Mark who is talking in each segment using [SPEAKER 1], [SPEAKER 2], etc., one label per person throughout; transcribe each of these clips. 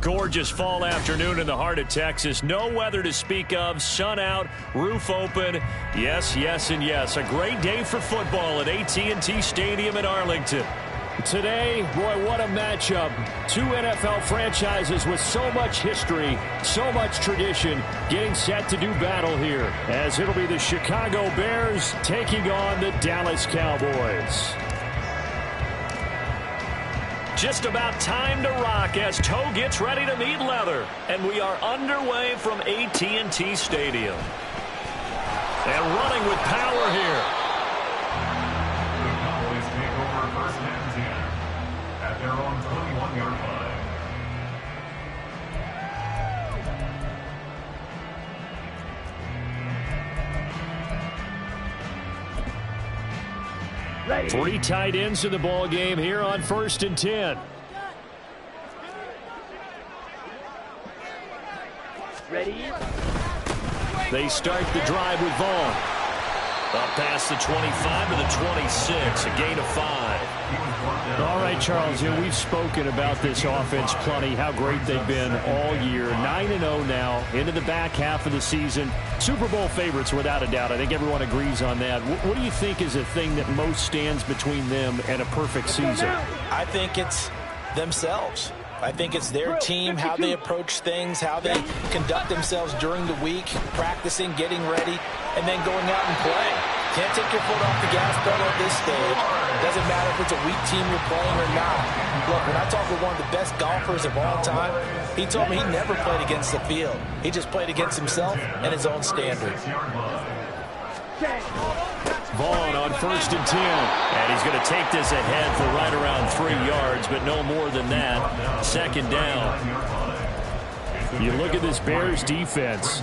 [SPEAKER 1] Gorgeous fall afternoon in the heart of Texas. No weather to speak of. Sun out, roof open. Yes, yes, and yes. A great day for football at AT&T Stadium in Arlington. Today, boy, what a matchup. Two NFL franchises with so much history, so much tradition, getting set to do battle here, as it'll be the Chicago Bears taking on the Dallas Cowboys. Just about time to rock as toe gets ready to meet leather. And we are underway from AT&T Stadium. And running with power here.
[SPEAKER 2] The Cowboys take over first and 10 at their own 21-yard line.
[SPEAKER 1] Three tight ends in the ball game here on first and 10.
[SPEAKER 3] Ready?
[SPEAKER 1] They start the drive with Vaughn. Up past the 25 to the 26, a gain of 5. All right, Charles, we've spoken about this offense plenty, how great they've been all year. 9-0 now, into the back half of the season. Super Bowl favorites, without a doubt. I think everyone agrees on that. What do you think is the thing that most stands between them and a perfect season?
[SPEAKER 4] I think it's themselves. I think it's their team, how they approach things, how they conduct themselves during the week, practicing, getting ready, and then going out and playing. Can't take your foot off the gas pedal at this stage. Doesn't matter if it's a weak team you're playing or not. Look, when I talk with one of the best golfers of all time, he told me he never played against the field. He just played against himself and his own standards.
[SPEAKER 1] Vaughn on first and 10. And he's going to take this ahead for right around 3 yards, but no more than that. Second down. You look at this Bears defense.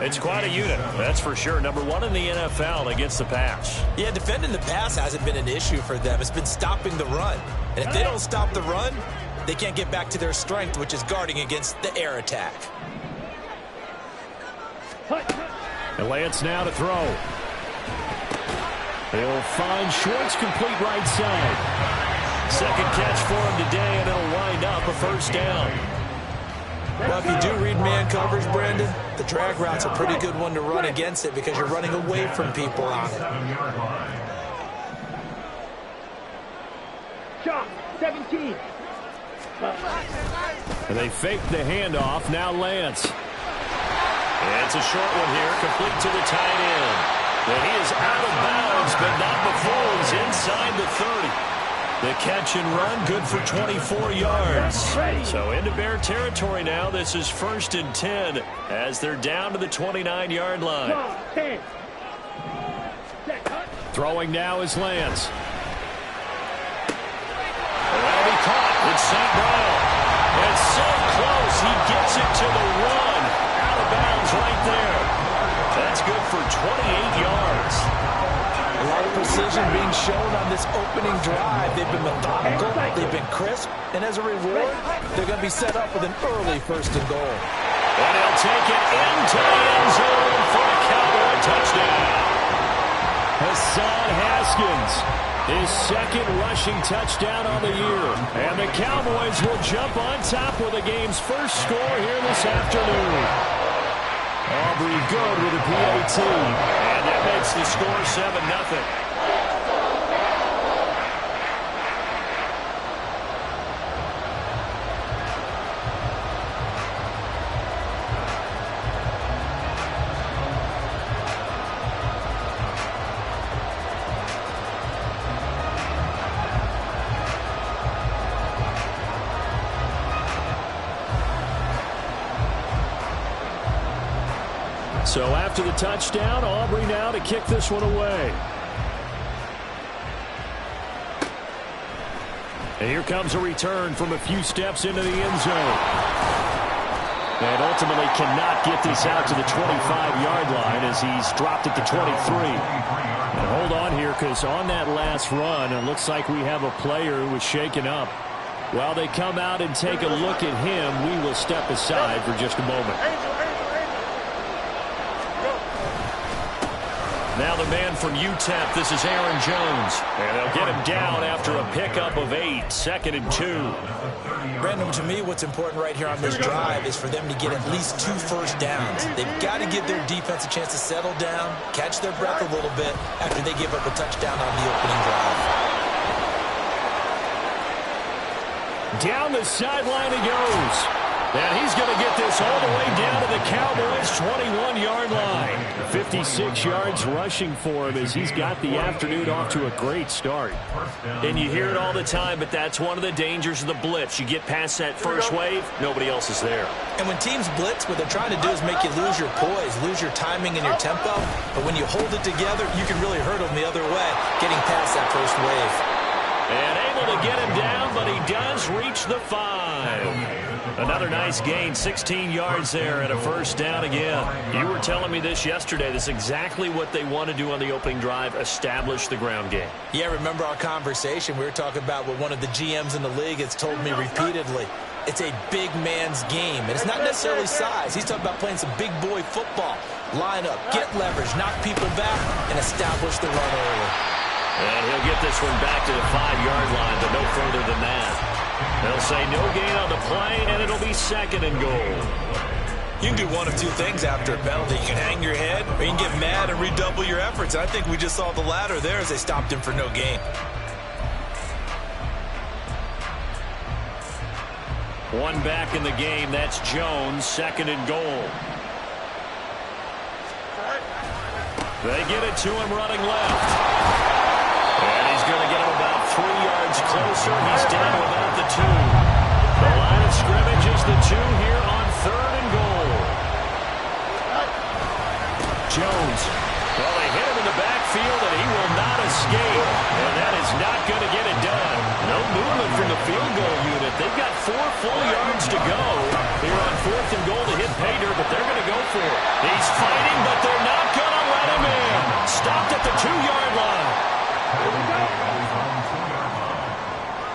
[SPEAKER 1] It's quite a unit, that's for sure. Number 1 in the NFL against the pass.
[SPEAKER 4] Yeah, defending the pass hasn't been an issue for them. It's been stopping the run. And if they don't stop the run, they can't get back to their strength, which is guarding against the air attack.
[SPEAKER 1] And Lance now to throw. They'll find Schwartz complete right side. Second catch for him today, and it'll wind up a first down.
[SPEAKER 4] Well, if you do read man coverage, Brandon, the drag route's a pretty good one to run against it because you're running away from people on it.
[SPEAKER 3] Shot, 17.
[SPEAKER 1] And they fake the handoff. Now Lance. It's a short one here, complete to the tight end. But he is out of bounds, but not before he's inside the 30. The catch and run, good for 24 yards. So into Bear territory now. This is first and 10 as they're down to the 29-yard line. Throwing now is Lance. And he caught with St. Brown. It's so close, he gets it to the run. Out of bounds right there. That's good for 28 yards.
[SPEAKER 4] A lot of precision being shown on this opening drive. They've been methodical, they've been crisp, and as a reward, they're going to be set up with an early first and goal.
[SPEAKER 1] And he'll take it into the end zone for a Cowboy touchdown. Hassan Haskins, his second rushing touchdown on the year. And the Cowboys will jump on top with the game's first score here this afternoon. Aubrey good with a PAT. And that makes the score 7-0. So after the touchdown, Aubrey now to kick this one away. And here comes a return from a few steps into the end zone. And ultimately cannot get this out to the 25-yard line as he's dropped it to 23. And hold on here, because on that last run, it looks like we have a player who was shaken up. While they come out and take a look at him, we will step aside for just a moment. Now the man from UTEP, this is Aaron Jones. And they'll get him down after a pickup of 8, 2nd and 2.
[SPEAKER 4] Brandon, to me, what's important right here on this drive is for them to get at least 2 first downs. They've got to give their defense a chance to settle down, catch their breath a little bit after they give up a touchdown on the opening drive.
[SPEAKER 1] Down the sideline he goes. And he's going to get this all the way down to the Cowboys' 21-yard line. 56 yards rushing for him as he's got the afternoon off to a great start. And you hear it all the time, but that's one of the dangers of the blitz. You get past that first wave, nobody else is there.
[SPEAKER 4] And when teams blitz, what they're trying to do is make you lose your poise, lose your timing and your tempo. But when you hold it together, you can really hurt them the other way, getting past that first wave.
[SPEAKER 1] And able to get him down, but he does reach the 5. Another nice gain, 16 yards there and a first down again. You were telling me this yesterday. This is exactly what they want to do on the opening drive, establish the ground game.
[SPEAKER 4] Yeah, remember our conversation? We were talking about what one of the GMs in the league has told me repeatedly. It's a big man's game, and it's not necessarily size. He's talking about playing some big boy football. Line up, get leverage, knock people back, and establish the run early.
[SPEAKER 1] And he'll get this one back to the 5-yard line, but no further than that. They'll say no gain on the play, and it'll be 2nd and goal.
[SPEAKER 4] You can do one of two things after a penalty. You can hang your head, or you can get mad and redouble your efforts. I think we just saw the latter there as they stopped him for no gain.
[SPEAKER 1] One back in the game. That's Jones, 2nd and goal. They get it to him running left. And he's going to get him about 3 yards closer. He's down to about the 2. The line of scrimmage is the 2 here on 3rd and goal. Jones. Well, they hit him in the backfield, and he will not escape. And that is not going to get it done. No movement from the field goal unit. They've got 4 full yards to go here on 4th and goal to hit Pater, but they're going to go for it. He's fighting, but they're not going to let him in. Stopped at the 2-yard line.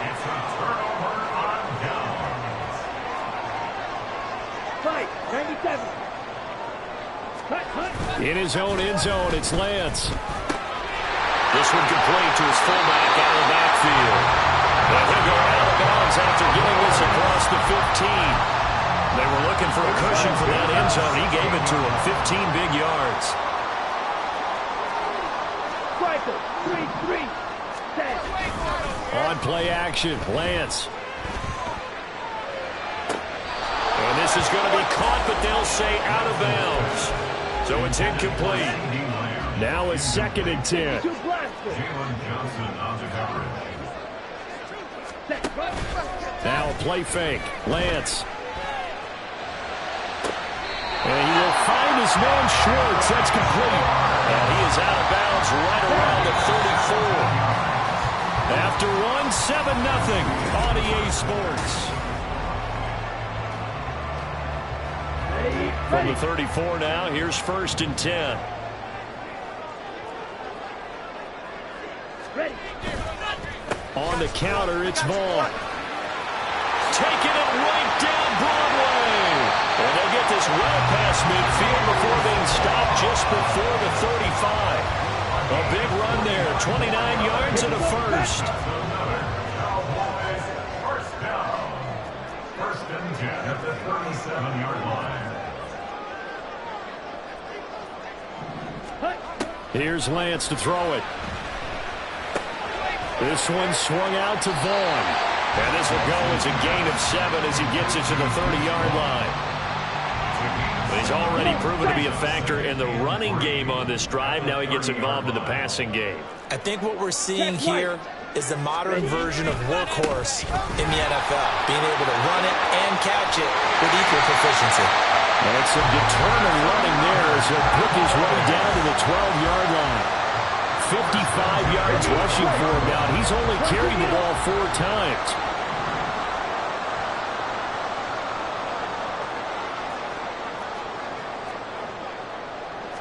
[SPEAKER 2] It's a turnover on downs.
[SPEAKER 3] 97.
[SPEAKER 1] In his own end zone, it's Lance. This one complete to his fullback out of the backfield. And he'll go out of bounds after getting this across the 15. They were looking for a cushion for that end zone. He gave it to him, 15 big yards.
[SPEAKER 3] Striker, 3-3. Set.
[SPEAKER 1] On play action, Lance. And this is going to be caught, but they'll say out of bounds. So it's incomplete. Now it's 2nd and 10.
[SPEAKER 2] Jalen Johnson on the coverage.
[SPEAKER 1] Now a play fake. Lance. And he will find his man Schwartz. That's complete. And he is out of bounds right around the 34. After one, 7-0 on EA Sports. From the 34 now, here's 1st and 10.
[SPEAKER 3] Ready.
[SPEAKER 1] On the counter, it's Vaughn. Taking it right down Broadway. And they'll get this well past midfield before being stopped just before the 35. A big run there, 29 yards and a first.
[SPEAKER 2] Cowboys first down. 1st and 10 at the 37-yard line.
[SPEAKER 1] Here's Lance to throw it. This one swung out to Vaughn. And this will go as a gain of 7 as he gets it to the 30-yard line. He's already proven to be a factor in the running game on this drive. Now he gets involved in the passing game.
[SPEAKER 4] I think what we're seeing here is the modern version of workhorse in the NFL, being able to run it and catch it with equal proficiency.
[SPEAKER 1] And some determined running there as he'll pick his way down to the 12-yard line. 55 yards rushing for him now. He's only carried the ball 4 times.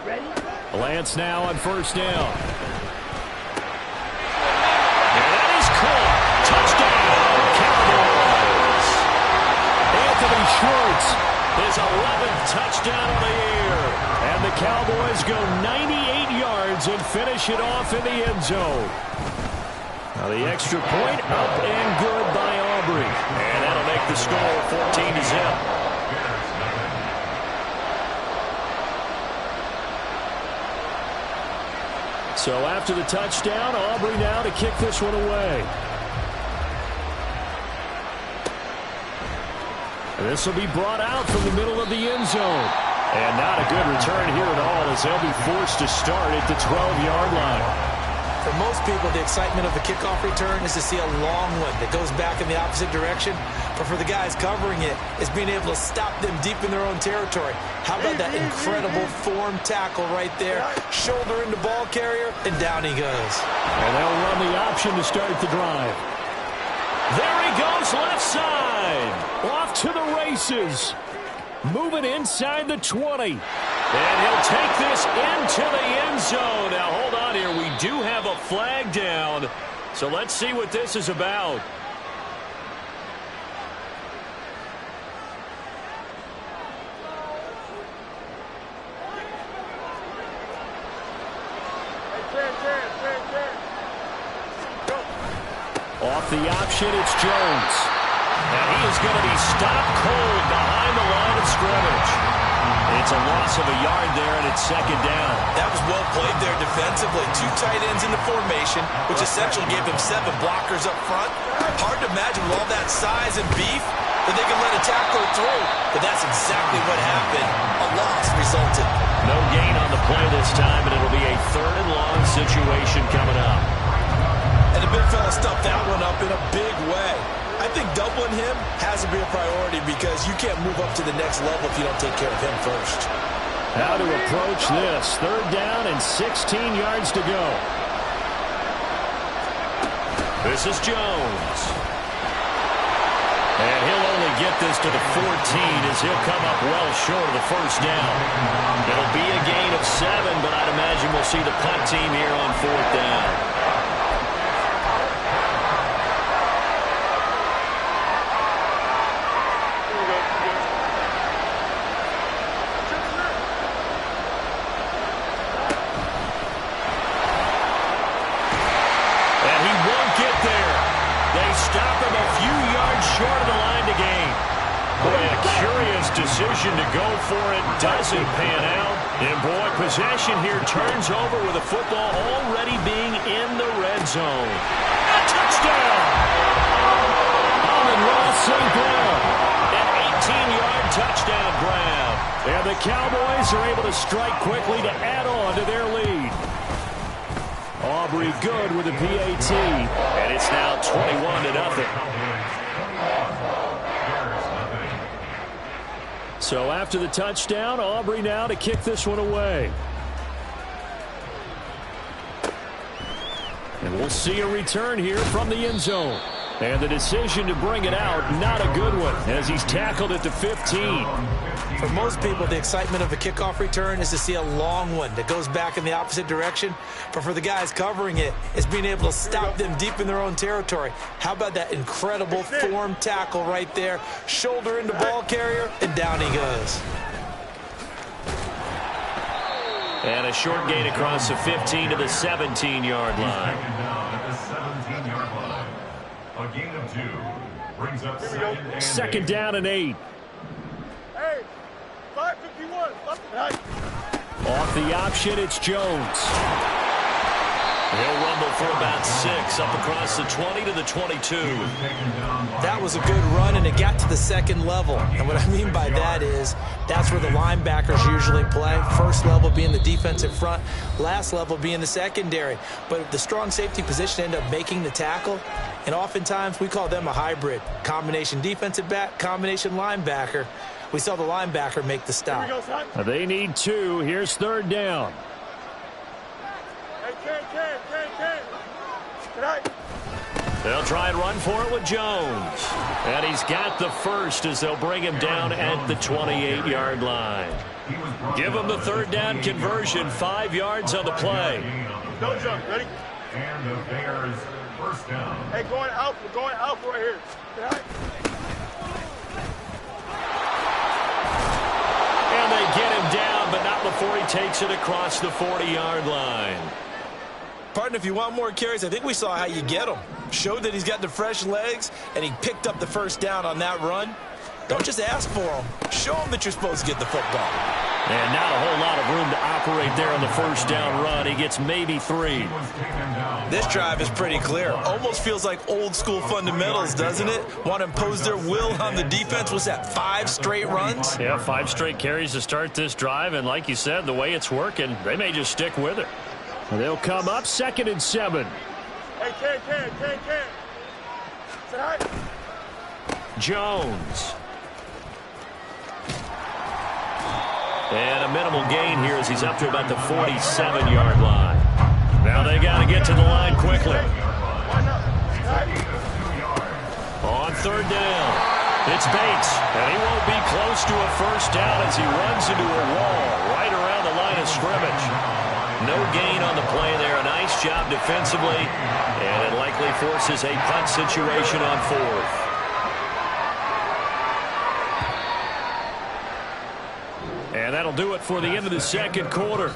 [SPEAKER 3] Ready?
[SPEAKER 1] Lance now on 1st down. And that is caught. Touchdown, Cowboys. Anthony Schwartz His 11th touchdown of the year. And the Cowboys go 98 yards and finish it off in the end zone. Now the extra point up and good by Aubrey. And that'll make the score 14-0. So after the touchdown, Aubrey now to kick this one away. And this will be brought out from the middle of the end zone. And not a good return here at all as they'll be forced to start at the 12-yard line.
[SPEAKER 4] For most people, the excitement of a kickoff return is to see a long one that goes back in the opposite direction. But for the guys covering it, it's being able to stop them deep in their own territory. How about that incredible form tackle right there? Shoulder into ball carrier, and down he goes.
[SPEAKER 1] And they'll run the option to start the drive. There he goes, left side. Off to the races. Moving inside the 20. And he'll take this into the end zone. Now, hold on here. We do have a flag down. So let's see what this is about. Off the option, it's Jones. And he is going to be stopped cold behind the line of scrimmage. It's a loss of a yard there, and it's second down.
[SPEAKER 4] That was well played there defensively. Two tight ends in the formation, which essentially gave them 7 blockers up front. Hard to imagine with all that size and beef that they can let a tackler through. But that's exactly what happened. A loss resulted.
[SPEAKER 1] No gain on the play this time, and it'll be a 3rd and long situation coming up.
[SPEAKER 4] And the big fella stuffed that one up in a big way. I think doubling him has to be a priority because you can't move up to the next level if you don't take care of him first.
[SPEAKER 1] How to approach this. 3rd down and 16 yards to go. This is Jones. And he'll only get this to the 14 as he'll come up well short of the 1st down. It'll be a gain of 7, but I'd imagine we'll see the punt team here on 4th down. Decision to go for it doesn't pan out. And boy, possession here turns over with the football already being in the red zone. A touchdown! Amon-Ra St. Brown. An 18-yard touchdown grab. And the Cowboys are able to strike quickly to add on to their lead. Aubrey good with a PAT. And it's now 21-0. So after the touchdown, Aubrey now to kick this one away. And we'll see a return here from the end zone. And the decision to bring it out, not a good one, as he's tackled at the 15.
[SPEAKER 4] For most people, the excitement of a kickoff return is to see a long one that goes back in the opposite direction. But for the guys covering it, it's being able to stop them deep in their own territory. How about that incredible form tackle right there? Shoulder into ball carrier, and down he goes.
[SPEAKER 1] And a short gain across the 15 to the 17-yard line.
[SPEAKER 2] A gain of 2 brings up
[SPEAKER 1] second down and 8.
[SPEAKER 3] Hey, 551.
[SPEAKER 1] Off the option, it's Jones. He'll rumble for about 6 up across the 20 to the 22.
[SPEAKER 4] That was a good run, and it got to the 2nd level. And what I mean by that is that's where the linebackers usually play. First level being the defensive front, last level being the secondary. But the strong safety position ended up making the tackle, and oftentimes we call them a hybrid. Combination defensive back, combination linebacker. We saw the linebacker make the stop.
[SPEAKER 1] They need 2. Here's 3rd down. They'll try and run for it with Jones. And he's got the first as they'll bring him down at the 28-yard line. Give him the 3rd down conversion, 5 yards on the play.
[SPEAKER 3] Don't jump, ready?
[SPEAKER 2] And the Bears 1st down.
[SPEAKER 3] Hey, going out. We're going out right here.
[SPEAKER 1] before he takes it across the 40-yard line.
[SPEAKER 4] Partner, if you want more carries, I think we saw how you get them. Showed that he's got the fresh legs, and he picked up the first down on that run. Don't just ask for them. Show them that you're supposed to get the football.
[SPEAKER 1] And not a whole lot of room to operate there on the first down run. He gets maybe 3.
[SPEAKER 4] This drive is pretty clear. Almost feels like old school fundamentals, doesn't it? Want to impose their will on the defense. Was that 5 straight runs?
[SPEAKER 1] Yeah, 5 straight carries to start this drive. And like you said, the way it's working, they may just stick with it. They'll come up 2nd and 7.
[SPEAKER 3] Hey, Ken. Say hi.
[SPEAKER 1] Jones. And a minimal gain here as he's up to about the 47-yard line. Now they got to get to the line quickly. On 3rd down, it's Bates, and he won't be close to a first down as he runs into a wall right around the line of scrimmage. No gain on the play there. A nice job defensively, and it likely forces a punt situation on 4th. And that'll do it for the end of the 2nd quarter.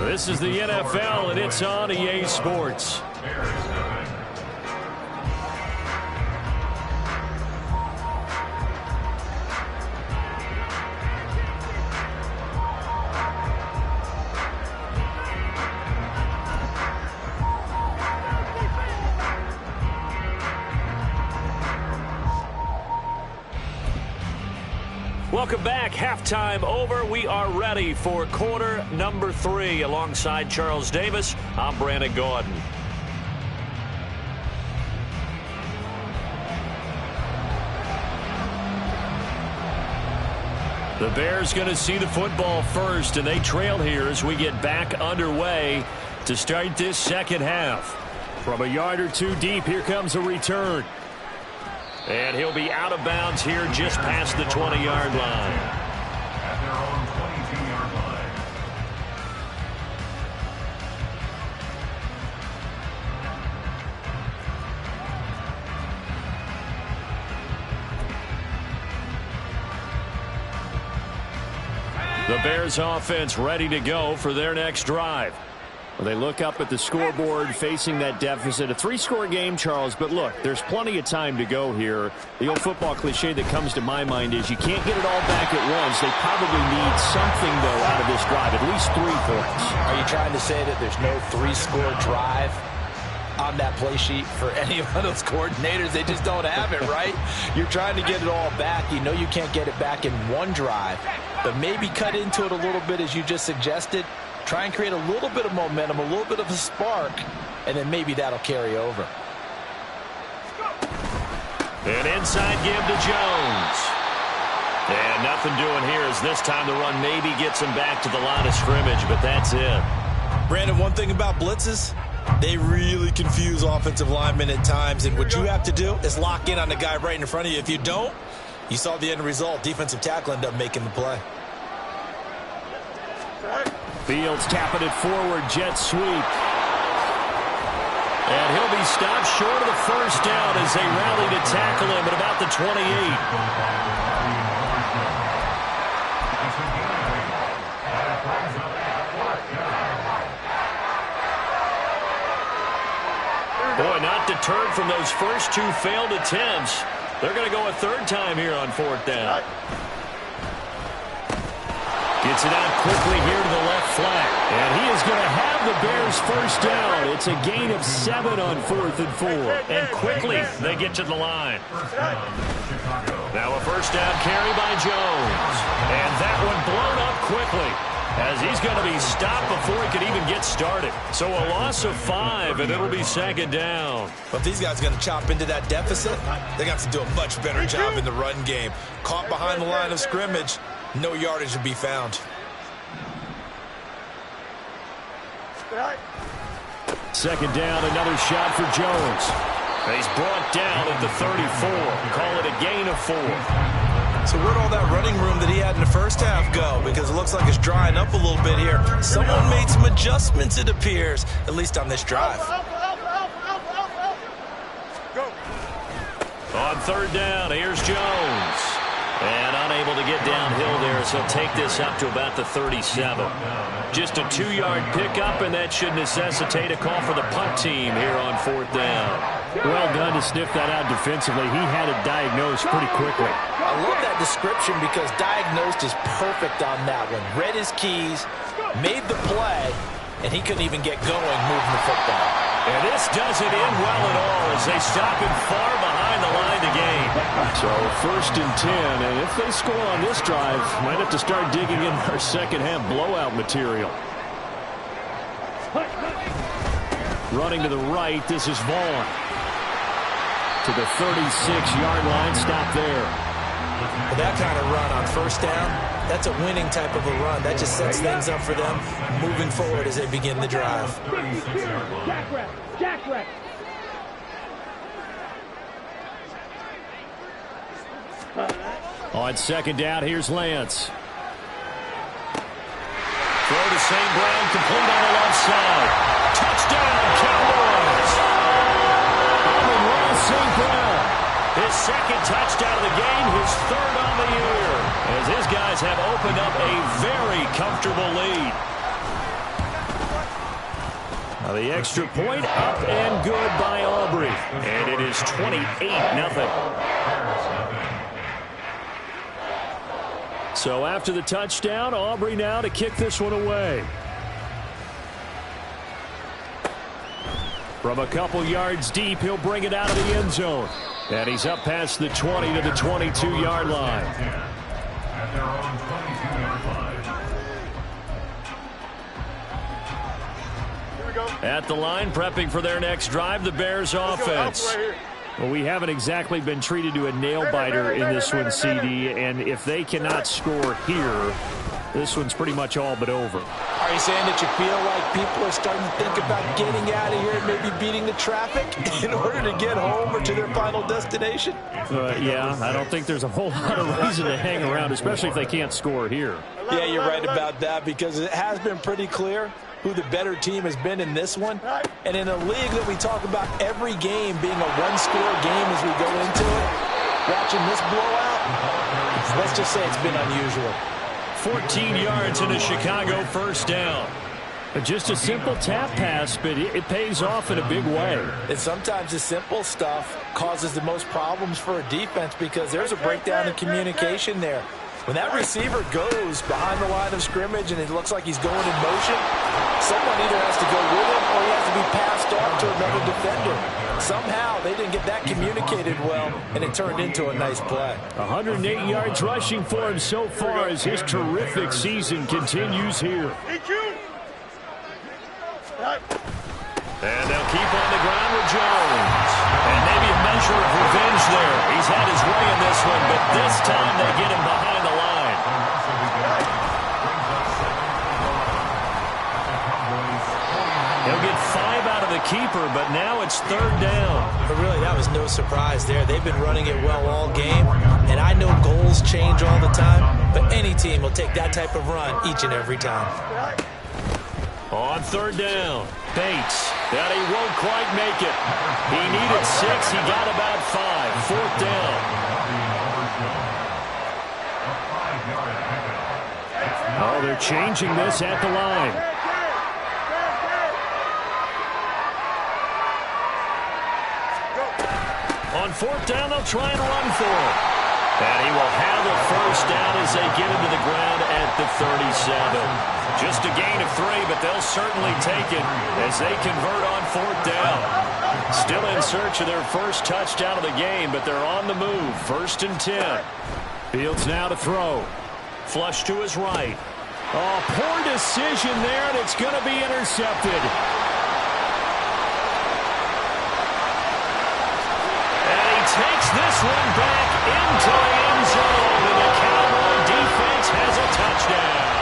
[SPEAKER 1] This is the NFL, and it's on EA Sports. Welcome back. Halftime over. We are ready for quarter number 3. Alongside Charles Davis, I'm Brandon Gaudin. The Bears going to see the football first, and they trail here as we get back underway to start this second half. From a yard or 2 deep, here comes a return. And he'll be out of bounds here just past the 20-yard line.
[SPEAKER 2] At their own 22-yard line.
[SPEAKER 1] The Bears offense ready to go for their next drive. Well, they look up at the scoreboard facing that deficit. A 3-score game, Charles, but look, there's plenty of time to go here. The old football cliche that comes to my mind is you can't get it all back at once. They probably need something, though, out of this drive, at least 3 points.
[SPEAKER 4] Are you trying to say that there's no 3-score drive on that play sheet for any of those coordinators? They just don't have it, right? You're trying to get it all back. You know you can't get it back in one drive, but maybe cut into it a little bit as you just suggested. Try and create a little bit of momentum, a little bit of a spark, and then maybe that'll carry over.
[SPEAKER 1] An inside give to Jones. And nothing doing here as this time the run maybe gets him back to the line of scrimmage, but that's it.
[SPEAKER 4] Brandon, one thing about blitzes, they really confuse offensive linemen at times, and what you have to do is lock in on the guy right in front of you. If you don't, you saw the end result. Defensive tackle ended up making the play.
[SPEAKER 1] Fields tapping it forward, jet sweep. And he'll be stopped short of the first down as they rally to tackle him at about the 28. Boy, not deterred from those first 2 failed attempts. They're going to go a 3rd time here on 4th down. Gets it out quickly here to the left flat. And he is going to have the Bears first down. It's a gain of 7 on 4th and 4. And quickly they get to the line. Now a first down carry by Jones. And that one blown up quickly as he's going to be stopped before he could even get started. So a loss of 5, and it'll be 2nd down.
[SPEAKER 4] But if these guys are going to chop into that deficit, they're going to have to do a much better job in the run game. Caught behind the line of scrimmage. No yardage to be found.
[SPEAKER 1] 2nd down, another shot for Jones. He's brought down at the 34. Call it a gain of 4.
[SPEAKER 4] So where'd all that running room that he had in the first half go? Because it looks like it's drying up a little bit here. Someone made some adjustments, it appears, at least on this drive.
[SPEAKER 3] Go.
[SPEAKER 1] On 3rd down, here's Jones. And unable to get downhill there as he'll take this up to about the 37. Just a 2-yard pickup, and that should necessitate a call for the punt team here on 4th down.
[SPEAKER 5] Well done to sniff that out defensively. He had it diagnosed pretty quickly.
[SPEAKER 4] I love that description because diagnosed is perfect on that one. Read his keys, made the play, and he couldn't even get going moving the football.
[SPEAKER 1] And this doesn't end well at all as they stop him far behind the line to gain.
[SPEAKER 5] So 1st and 10, and if they score on this drive, might have to start digging in our second-half blowout material. Running to the right, this is Vaughn. To the 36-yard line, stop there.
[SPEAKER 4] With that kind of run on 1st down, that's a winning type of a run. That just sets things up for them moving forward as they begin the drive.
[SPEAKER 5] On 2nd down, here's Lance.
[SPEAKER 1] Throw to St. Brown, complete on the left side. Touchdown, Cowboys!
[SPEAKER 5] Amon-Ra St. Brown.
[SPEAKER 1] His 2nd touchdown of the game, his 3rd on the year, as his guys have opened up a very comfortable lead. Now the extra point up and good by Aubrey, and it is 28-0.
[SPEAKER 5] So after the touchdown, Aubrey now to kick this one away. From a couple yards deep, he'll bring it out of the end zone. And he's up past the 20 to the 22-yard line.
[SPEAKER 2] At their own 22-yard line.
[SPEAKER 3] Here we go.
[SPEAKER 1] At the line, prepping for their next drive, the Bears offense.
[SPEAKER 3] Right here.
[SPEAKER 5] Well, we haven't exactly been treated to a nail-biter in this one, CD, and if they cannot score here, this one's pretty much all but over.
[SPEAKER 4] Are you saying that you feel like people are starting to think about getting out of here and maybe beating the traffic in order to get home or to their final destination?
[SPEAKER 5] Yeah, I don't think there's a whole lot of reason to hang around, especially if they can't score here.
[SPEAKER 4] Yeah, you're right about that because it has been pretty clear who the better team has been in this one. And in a league that we talk about every game being a one-score game as we go into it, watching this blowout, let's just say it's been unusual.
[SPEAKER 1] 14 yards in a Chicago 1st down.
[SPEAKER 5] Just a simple tap pass, but it pays off in a big way.
[SPEAKER 4] And sometimes the simple stuff causes the most problems for a defense because there's a breakdown in communication there. When that receiver goes behind the line of scrimmage and it looks like he's going in motion, someone either has to go with him or he has to be passed off to another defender. Somehow they didn't get that communicated well, and it turned into a nice play.
[SPEAKER 5] 108 yards rushing for him so far as his terrific season continues here.
[SPEAKER 1] And they'll keep on the ground with Jones. And maybe a measure of revenge there. He's had his way in this one, but this time they get him behind the line. He'll get 5 out of the keeper, but now it's 3rd down.
[SPEAKER 4] But really, that was no surprise there. They've been running it well all game, and I know goals change all the time, but any team will take that type of run each and every time.
[SPEAKER 1] On 3rd down, Bates. That he won't quite make it. He needed 6. He got about 5. 4th down.
[SPEAKER 5] Oh, they're changing this at the line.
[SPEAKER 1] On 4th down, they'll try and run for it. And he will have the 1st down as they get him to the ground at the 37. Just a gain of 3, but they'll certainly take it as they convert on 4th down. Still in search of their first touchdown of the game, but they're on the move. 1st and 10.
[SPEAKER 5] Fields now to throw.
[SPEAKER 1] Flush to his right.
[SPEAKER 5] Oh, poor decision there, and it's going to be intercepted.
[SPEAKER 1] And he takes this one back into the end zone, and the Cowboy defense has a touchdown.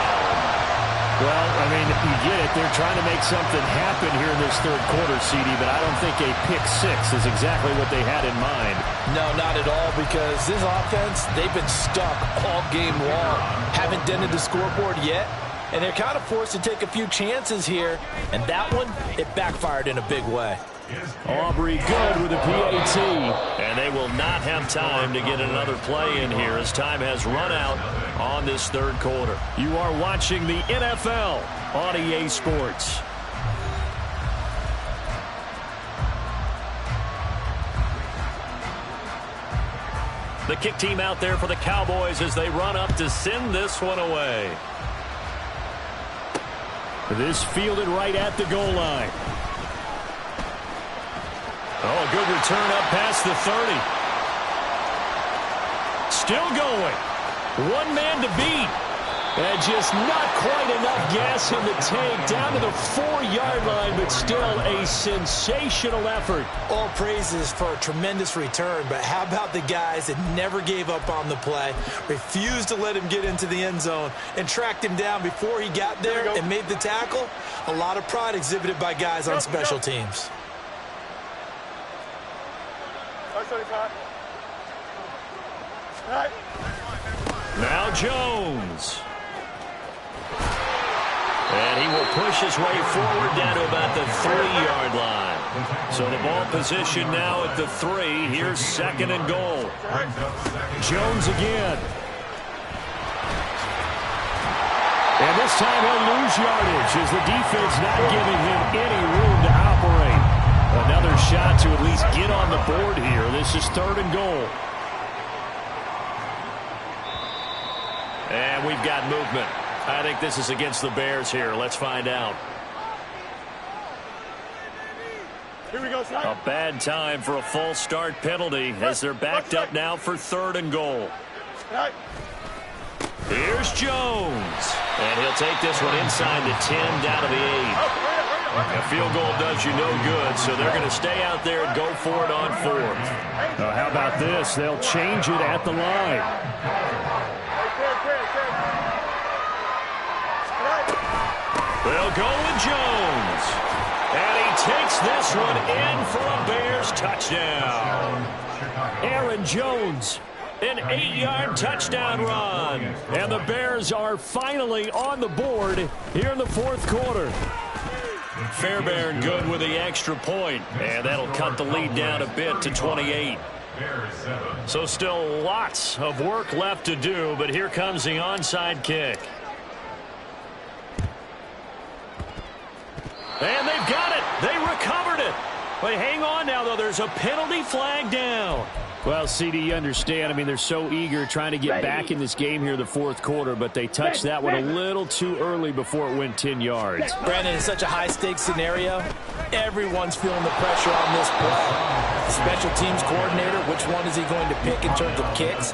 [SPEAKER 5] Well, I mean, you get it. They're trying to make something happen here in this 3rd quarter, CD, but I don't think a pick-6 is exactly what they had in mind.
[SPEAKER 4] No, not at all, because this offense, they've been stuck all game long. Haven't dented the scoreboard yet, and they're kind of forced to take a few chances here, and that one, it backfired in a big way.
[SPEAKER 1] Aubrey good with a PAT. And they will not have time to get another play in here as time has run out on this third quarter. You are watching the NFL on EA Sports. The kick team out there for the Cowboys as they run up to send this one away. This fielded right at the goal line. Oh, a good return up past the 30. Still going. One man to beat. And just not quite enough gas in the tank, down to the 4-yard line, but still a sensational effort.
[SPEAKER 4] All praises for a tremendous return, but how about the guys that never gave up on the play, refused to let him get into the end zone, and tracked him down before he got there and made the tackle? A lot of pride exhibited by guys on special teams.
[SPEAKER 1] Now Jones. And he will push his way forward down to about the 3-yard line. So the ball position now at the 3. Here's 2nd and goal.
[SPEAKER 5] Jones again. And this time he'll lose yardage as the defense not giving him any room to operate. Another shot to at least get on the board here. This is 3rd and goal.
[SPEAKER 1] And we've got movement. I think this is against the Bears here. Let's find out.
[SPEAKER 3] Here we go, son.
[SPEAKER 1] A bad time for a false start penalty as they're backed up now for 3rd and goal. Here's Jones. And he'll take this one inside the 10 down to the 8. A field goal does you no good, so they're going to stay out there and go for it on 4th.
[SPEAKER 5] How about this? They'll change it at the line.
[SPEAKER 1] They'll go with Jones. And he takes this one in for a Bears touchdown.
[SPEAKER 5] Aaron Jones.
[SPEAKER 1] An 8-yard touchdown run.
[SPEAKER 5] And the Bears are finally on the board here in the 4th quarter.
[SPEAKER 1] Fairbairn good with the extra point. And that'll cut the lead down a bit to 28. So still lots of work left to do, but here comes the onside kick. And they've got it. They recovered it. But hang on now, though. There's a penalty flag down.
[SPEAKER 5] Well, CD, you understand. I mean, they're so eager trying to get back in this game here in the 4th quarter, but they touched that one a little too early before it went 10 yards.
[SPEAKER 4] Brandon, in such a high-stakes scenario, everyone's feeling the pressure on this play. The special teams coordinator, which one is he going to pick in terms of kicks?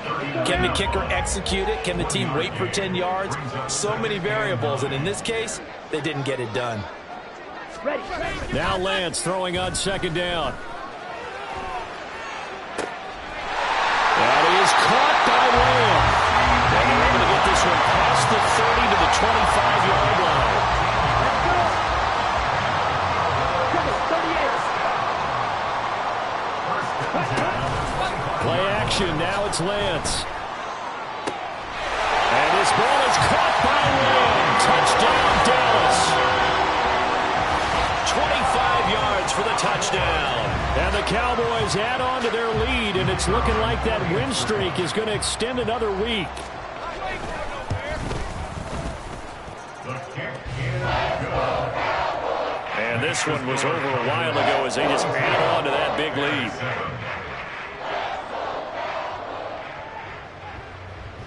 [SPEAKER 4] Can the kicker execute it? Can the team wait for 10 yards? So many variables, and in this case, they didn't get it done.
[SPEAKER 5] Now Lance throwing on 2nd down.
[SPEAKER 1] That is caught by Lamb. And they're able to get this one past the 30 to the 25-yard line.
[SPEAKER 5] Play action. Now it's Lance. And this ball is caught by Lamb. Touchdown, Dallas. 25 yards for the touchdown. And the Cowboys add on to their lead, and it's looking like that win streak is going to extend another week.
[SPEAKER 1] And this one was over a while ago as they just add on to that big lead.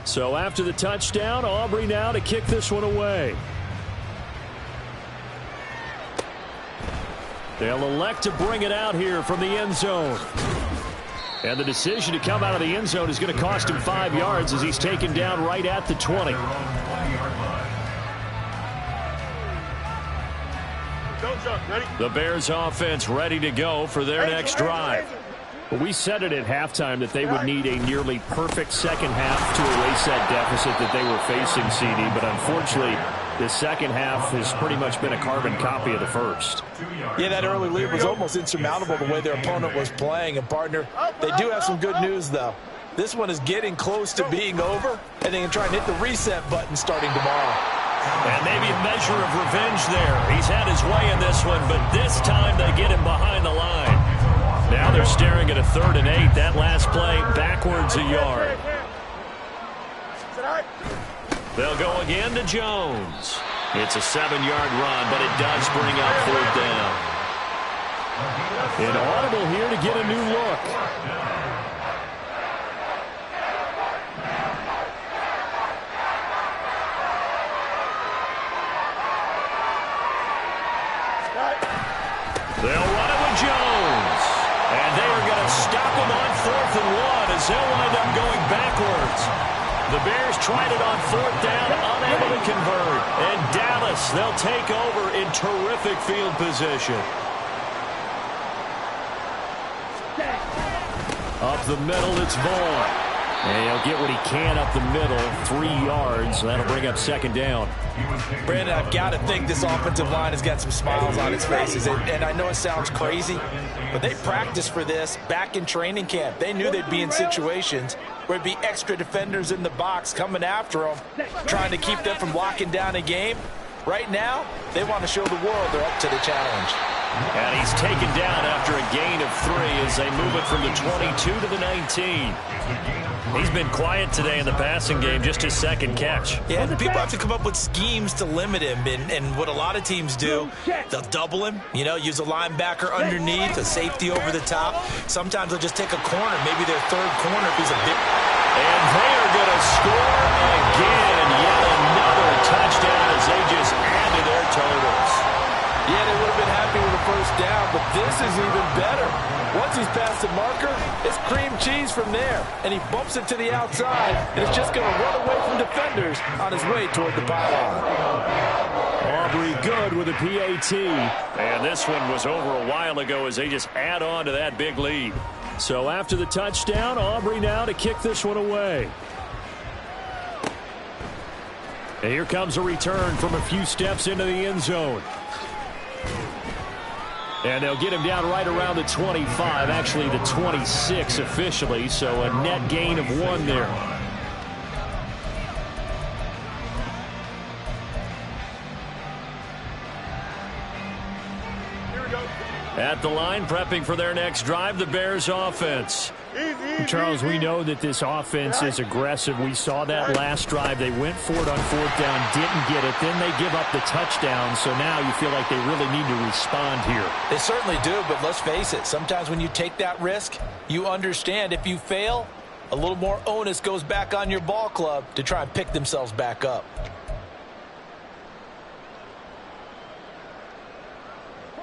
[SPEAKER 5] So after the touchdown, Aubrey now to kick this one away. They'll elect to bring it out here from the end zone. And the decision to come out of the end zone is going to cost him 5 yards as he's taken down right at the 20.
[SPEAKER 1] The Bears offense ready to go for their next drive.
[SPEAKER 5] We said it at halftime that they would need a nearly perfect second half to erase that deficit that they were facing, CD. But unfortunately, the second half has pretty much been a carbon copy of the first.
[SPEAKER 4] Yeah, that early lead was almost insurmountable the way their opponent was playing. And, partner, they do have some good news, though. This one is getting close to being over, and they can try and hit the reset button starting tomorrow.
[SPEAKER 1] And maybe a measure of revenge there. He's had his way in this one, but this time they get him behind the line. Now they're staring at a 3rd and 8. That last play backwards a yard. They'll go again to Jones. It's a 7-yard run, but it does bring up 4th down.
[SPEAKER 5] Inaudible here to get a new look.
[SPEAKER 1] They'll run it with Jones. And they are going to stop him on 4th and 1 as they'll wind up going backwards. The Bears tried it on 4th down, unable to convert. And Dallas, they'll take over in terrific field position.
[SPEAKER 5] Up the middle, it's Vaughn. And he'll get what he can up the middle, 3 yards. That'll bring up 2nd down.
[SPEAKER 4] Brandon, I've got to think this offensive line has got some smiles on its faces. And I know it sounds crazy, but they practiced for this back in training camp. They knew they'd be in situations where it'd be extra defenders in the box coming after them, trying to keep them from locking down a game. Right now, they want to show the world they're up to the challenge.
[SPEAKER 1] And he's taken down after a gain of 3 as they move it from the 22 to the 19. He's been quiet today in the passing game, just his 2nd catch.
[SPEAKER 4] Yeah, people have to come up with schemes to limit him, and what a lot of teams do, they'll double him, use a linebacker underneath, a safety over the top. Sometimes they'll just take a corner, maybe their 3rd corner if he's a big...
[SPEAKER 1] And they are going to score again, yet another touchdown as they just add to their totals.
[SPEAKER 6] Yeah, they would have been happy with the 1st down, but this is even better. Once he's past the marker, it's cream cheese from there. And he bumps it to the outside, and it's just going to run away from defenders on his way toward the pylon.
[SPEAKER 5] Aubrey good with a PAT.
[SPEAKER 1] And this one was over a while ago as they just add on to that big lead.
[SPEAKER 5] So after the touchdown, Aubrey now to kick this one away. And here comes a return from a few steps into the end zone. And they'll get him down right around the 25, actually the 26 officially, so a net gain of 1 there.
[SPEAKER 1] At the line, prepping for their next drive, the Bears offense.
[SPEAKER 5] Charles, we know that this offense is aggressive. We saw that last drive. They went for it on 4th down, didn't get it. Then they give up the touchdown, so now you feel like they really need to respond here.
[SPEAKER 4] They certainly do, but let's face it. Sometimes when you take that risk, you understand if you fail, a little more onus goes back on your ball club to try and pick themselves back up.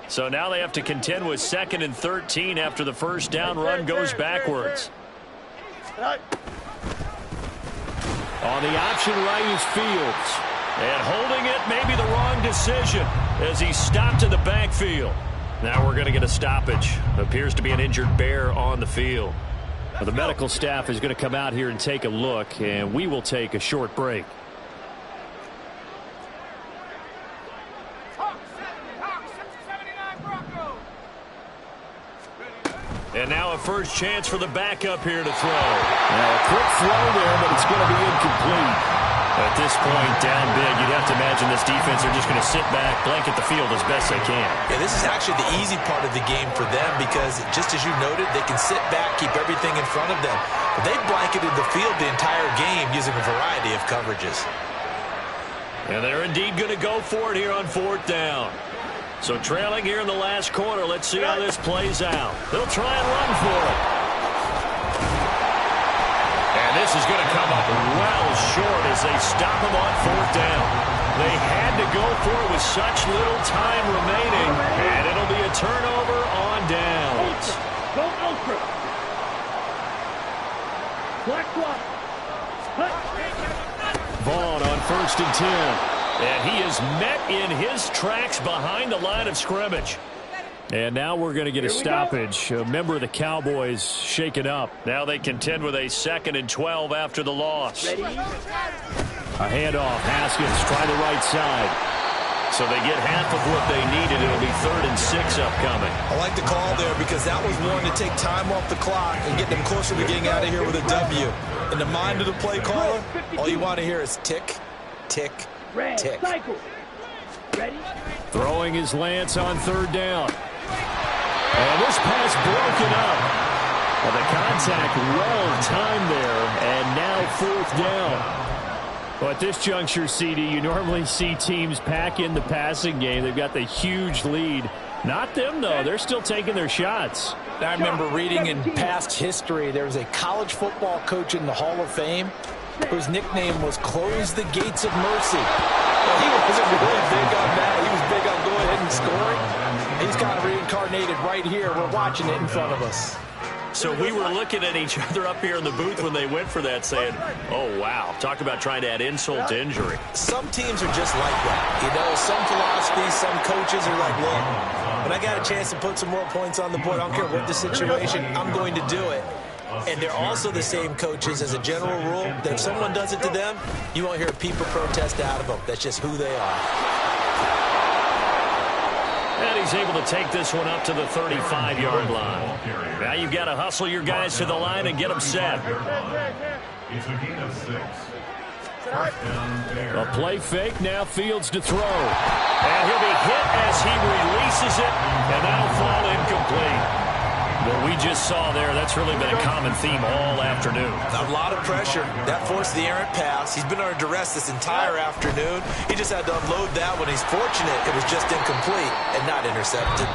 [SPEAKER 1] So now they have to contend with 2nd and 13 after the 1st down run goes backwards.
[SPEAKER 5] On the option right is Fields.
[SPEAKER 1] And holding it may be the wrong decision as he stopped in the backfield. Now we're going to get a stoppage. Appears to be an injured Bear on the field.
[SPEAKER 5] Well, the medical staff is going to come out here and take a look, and we will take a short break.
[SPEAKER 1] And now a first chance for the backup here to throw.
[SPEAKER 5] Now a quick throw there, but it's going to be incomplete.
[SPEAKER 1] At this point, down big, you'd have to imagine this defense are just going to sit back, blanket the field as best they can.
[SPEAKER 4] Yeah, this is actually the easy part of the game for them because, just as you noted, they can sit back, keep everything in front of them. But they blanketed the field the entire game using a variety of coverages.
[SPEAKER 1] And they're indeed going to go for it here on 4th down. So trailing here in the last quarter, let's see how this plays out. They'll try and run for it. And this is going to come up well short as they stop him on 4th down. They had to go for it with such little time remaining, and it'll be a turnover on downs.
[SPEAKER 3] Go ultra. Black block.
[SPEAKER 5] Vaughn on 1st and 10.
[SPEAKER 1] And he is met in his tracks behind the line of scrimmage.
[SPEAKER 5] And now we're going to get a stoppage. A member of the Cowboys shaken up.
[SPEAKER 1] Now they contend with a 2nd and 12 after the loss.
[SPEAKER 5] A handoff. Haskins try the right side.
[SPEAKER 1] So they get half of what they needed. It'll be 3rd and 6 upcoming.
[SPEAKER 4] I like the call there because that was one to take time off the clock and get them closer to getting out of here with a W. In the mind of the play caller, all you want to hear is tick, tick,
[SPEAKER 3] Red.
[SPEAKER 7] tick.
[SPEAKER 3] Cycle. Ready?
[SPEAKER 1] Throwing his lance on third down. And this pass broken up. Well, the contact well timed there, and now fourth down. Well, at this juncture, CD, you normally see teams pack in the passing game. They've got the huge lead. Not them, though. They're still taking their shots.
[SPEAKER 4] I remember reading in past history, there was a college football coach in the Hall of Fame whose nickname was Close the Gates of Mercy. Well, he wasn't really big on that. He was big on going ahead and scoring. He's kind of reincarnated right here. We're watching it in front of us.
[SPEAKER 1] So we were looking at each other up here in the booth when they went for that saying, oh, wow. Talk about trying to add insult to injury.
[SPEAKER 7] Some teams are just like that. You know, some philosophies, some coaches are like, look, when I got a chance to put some more points on the board, I don't care what the situation, I'm going to do it. And they're also the same coaches as a general rule that if someone does it to them, you won't hear a peep or protest out of them. That's just who they are.
[SPEAKER 1] And he's able to take this one up to the 35-yard line. Now you've got to hustle your guys to the line and get them set.
[SPEAKER 2] It's a gain of 6.
[SPEAKER 1] A play fake, now Fields to throw. And he'll be hit as he releases it, and that'll fall incomplete. What we just saw there, that's really been a common theme all afternoon.
[SPEAKER 7] A lot of pressure. That forced the errant pass. He's been under duress this entire afternoon. He just had to unload that one. He's fortunate it was just incomplete and not intercepted.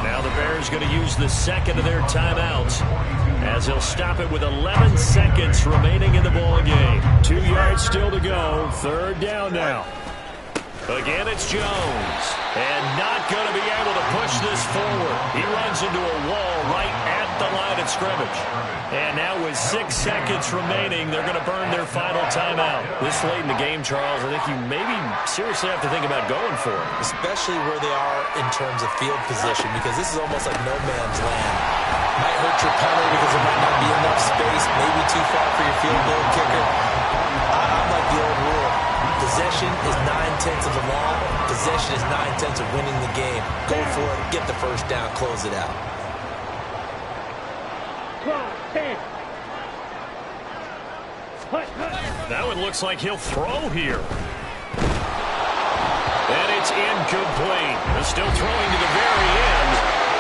[SPEAKER 1] Now the Bears going to use the second of their timeouts as they'll stop it with 11 seconds remaining in the ball game. 2 yards still to go. Third down now. Again, it's Jones. And not going to be able to push this forward. He runs into a wall right at the line of scrimmage. And now with 6 seconds remaining, they're going to burn their final timeout. This late in the game, Charles, I think you maybe seriously have to think about going for it.
[SPEAKER 7] Especially where they are in terms of field position, because this is almost like no man's land. Might hurt your punter because there might not be enough space, maybe too far for your field goal kicker. I'm like the old rule. Possession is 9/10 of the law. Possession is 9/10 of winning the game. Go for it. Get the first down. Close it out.
[SPEAKER 3] 10.
[SPEAKER 1] That one looks like he'll throw here. And it's incomplete. Still throwing to